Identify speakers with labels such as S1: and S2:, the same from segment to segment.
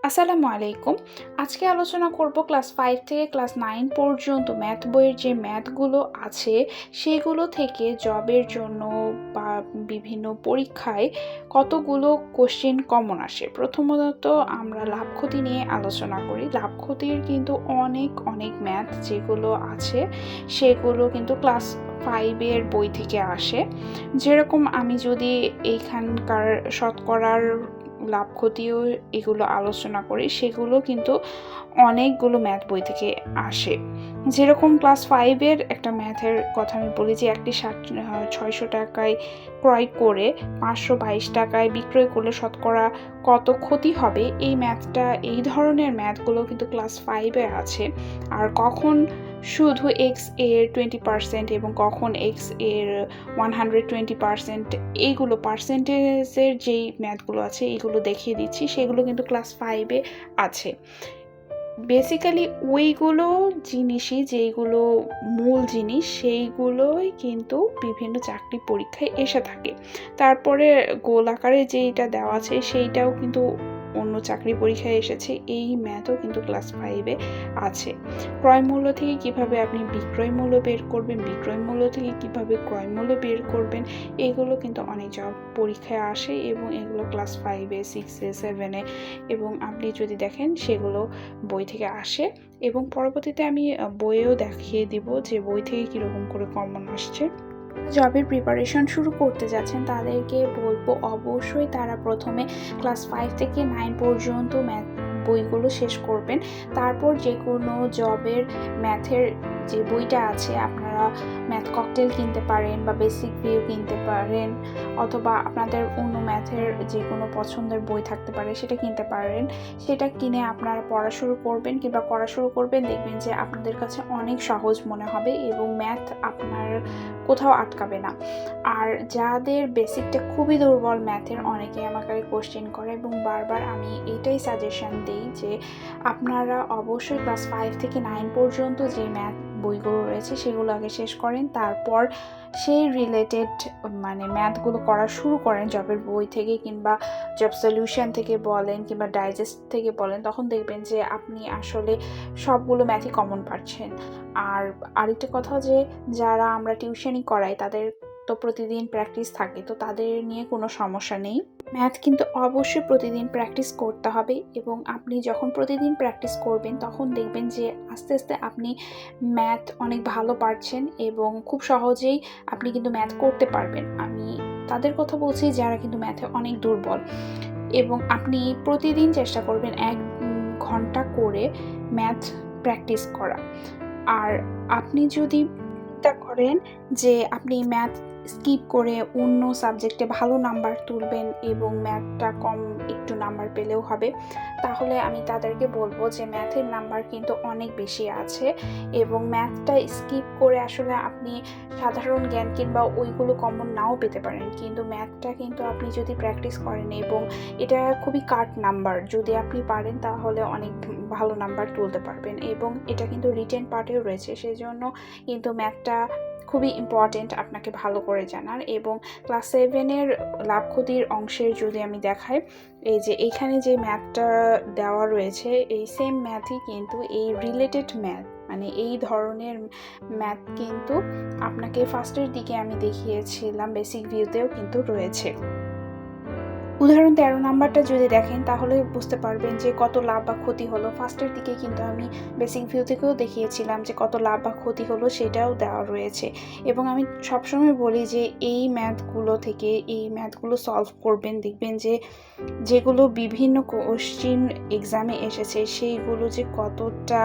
S1: আসসালামু আলাইকুম। আজকে আলোচনা করব ক্লাস 5 থেকে ক্লাস 9 পর্যন্ত ম্যাথ বইয়ের যে ম্যাথগুলো আছে, সেগুলো থেকে জবের জন্য বা বিভিন্ন পরীক্ষায় কতগুলো কোশ্চেন কমন আসে। প্রথমত আমরা লাভ ক্ষতি নিয়ে আলোচনা করি। লাভ ক্ষতির কিন্তু অনেক ম্যাথ যেগুলো আছে, সেগুলো কিন্তু ক্লাস 5 এর বই থেকে আসে। যেরকম আমি যদি এইখানকার শতকরার লাভ ক্ষতিও এগুলো আলোচনা করি, সেগুলো কিন্তু অনেকগুলো ম্যাথ বই থেকে আসে। যেরকম ক্লাস 5 এর একটা ম্যাথের কথা আমি বলি যে একটি শার্ট 600 টাকায় ক্রয় করে 522 টাকায় বিক্রয় করলে শতকরা কত ক্ষতি হবে। এই ম্যাথটা, এই ধরনের ম্যাথগুলো কিন্তু ক্লাস 5 এ আছে। আর কখন শুধু x এর 20% এবং কখন x এর 120%, এইগুলো পার্সেন্টেজের যেই ম্যাথগুলো আছে এইগুলো দেখিয়ে দিচ্ছি, সেগুলো কিন্তু ক্লাস 5 এ আছে। বেসিক্যালি ওইগুলো জিনিসই, যেইগুলো মূল জিনিস, সেইগুলোই কিন্তু বিভিন্ন চাকরি পরীক্ষায় এসে থাকে। তারপরে গোল আকারে যেইটা দেওয়া আছে সেইটাও কিন্তু অন্য চাকরি পরীক্ষায় এসেছে। এই ম্যাথও কিন্তু ক্লাস 5 এ আছে। ক্রয় মূল্য থেকে কিভাবে আপনি বিক্রয় মূল্য বের করবেন, বিক্রয় মূল্য থেকে কিভাবে ক্রয় মূল্য বের করবেন, এগুলো কিন্তু অনেক জব পরীক্ষায় আসে এবং এগুলো ক্লাস 5 এ, 6 এ, 7 এ এবং আপনি যদি দেখেন সেগুলো বই থেকে আসে। এবং পরবর্তীতে আমি বইয়েও দেখিয়ে দিব যে বই থেকে কীরকম করে কমন আসছে। জবের প্রিপারেশন শুরু করতে যাচ্ছেন তাদেরকে বলবো অবশ্যই তারা প্রথমে ক্লাস 5 থেকে 9 পর্যন্ত ম্যাথ বইগুলো শেষ করবেন। তারপর যে কোনো জবের ম্যাথের যে বইটা আছে, আপনারা ম্যাথ ককটেল কিনতে পারেন বা বেসিক ভিউ কিনতে পারেন, অথবা আপনাদের অন্য ম্যাথের যে কোনো পছন্দের বই থাকতে পারে সেটা কিনতে পারেন। সেটা কিনে আপনারা পড়া শুরু করবেন কিংবা করা শুরু করবেন, দেখবেন যে আপনাদের কাছে অনেক সহজ মনে হবে এবং ম্যাথ আপনার কোথাও আটকাবে না। আর যাদের বেসিকটা খুবই দুর্বল ম্যাথের, অনেকে আমাকে কোশ্চেন করে এবং বারবার আমি এটাই সাজেশন দিই যে আপনারা অবশ্যই ক্লাস 5 থেকে 9 পর্যন্ত যে ম্যাথ বইগুলো রয়েছে সেগুলো আগে শেষ করেন, তারপর সেই রিলেটেড ম্যাথগুলো করা শুরু করেন জবের বই থেকে কিংবা জব সলিউশন থেকে বলেন কিংবা ডাইজেস্ট থেকে বলেন। তখন দেখবেন যে আপনি আসলে সবগুলো ম্যাথই কমন পাচ্ছেন। আর আরেকটা কথা, যে যারা আমরা টিউশনি করাই তাদের তো প্রতিদিন প্র্যাকটিস থাকে, তো তাদের নিয়ে কোনো সমস্যা নেই। ম্যাথ কিন্তু অবশ্যই প্রতিদিন প্র্যাকটিস করতে হবে এবং আপনি যখন প্রতিদিন প্র্যাকটিস করবেন তখন দেখবেন যে আস্তে আস্তে আপনি ম্যাথ অনেক ভালো পারছেন এবং খুব সহজেই আপনি কিন্তু ম্যাথ করতে পারবেন। আমি তাদের কথা বলছি যারা কিন্তু ম্যাথে অনেক দুর্বল, এবং আপনি প্রতিদিন চেষ্টা করবেন 1 ঘন্টা করে ম্যাথ প্র্যাকটিস করা। আর আপনি যদি চিন্তা করেন যে আপনি ম্যাথ স্কিপ করে অন্য সাবজেক্টে ভালো নাম্বার তুলবেন এবং ম্যাথটা কম একটু নাম্বার পেলেও হবে, তাহলে আমি তাদেরকে বলবো যে ম্যাথের নাম্বার কিন্তু অনেক বেশি আছে এবং ম্যাথটা স্কিপ করে আসলে আপনি সাধারণ জ্ঞান কিংবা ওইগুলো কমন নাও পেতে পারেন, কিন্তু ম্যাথটা কিন্তু আপনি যদি প্র্যাকটিস করেন এবং এটা খুবই কাট নাম্বার, যদি আপনি পারেন তাহলে অনেক ভালো নাম্বার তুলতে পারবেন এবং এটা কিন্তু রিটেন পার্টেও রয়েছে। সেজন্য কিন্তু ম্যাথটা খুবই ইম্পর্টেন্ট আপনাকে ভালো করে জানার। এবং ক্লাস 7 এর লাভ ক্ষতির অংশের যদি আমি দেখাই, এই যে এইখানে যে ম্যাথটা দেওয়া রয়েছে, এই সেম ম্যাথই কিন্তু এই রিলেটেড ম্যাথ, এই ধরনের ম্যাথ কিন্তু আপনাকে ফার্স্টের দিকে আমি দেখিয়েছিলাম বেসিক ভিউতেও কিন্তু রয়েছে। উদাহরণ 13 নাম্বারটা যদি দেখেন তাহলে বুঝতে পারবেন যে কত লাভ বা ক্ষতি হলো। ফার্স্টের দিকে কিন্তু আমি বেসিক ভিউ থেকেও দেখিয়েছিলাম যে কত লাভ বা ক্ষতি হলো, সেটাও দেওয়া রয়েছে। এবং আমি সবসময় বলি যে এই ম্যাথগুলো সলভ করবেন, দেখবেন যে যেগুলো বিভিন্ন কোশ্চিন এক্সামে এসেছে সেইগুলো যে কতটা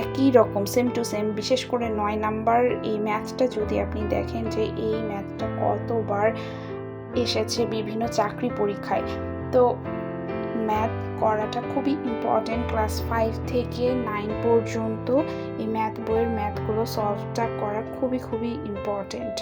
S1: একই রকম, সেম টু সেম। বিশেষ করে 9 নাম্বার এই ম্যাথটা যদি আপনি দেখেন যে এই ম্যাথটা কতবার এসেছে বিভিন্ন চাকরি পরীক্ষায়। তো ম্যাথ করাটা খুবই ইম্পর্টেন্ট। ক্লাস 5 থেকে 9 পর্যন্ত এই ম্যাথ বইয়ের ম্যাথগুলো সলভটা করা খুবই ইম্পর্টেন্ট।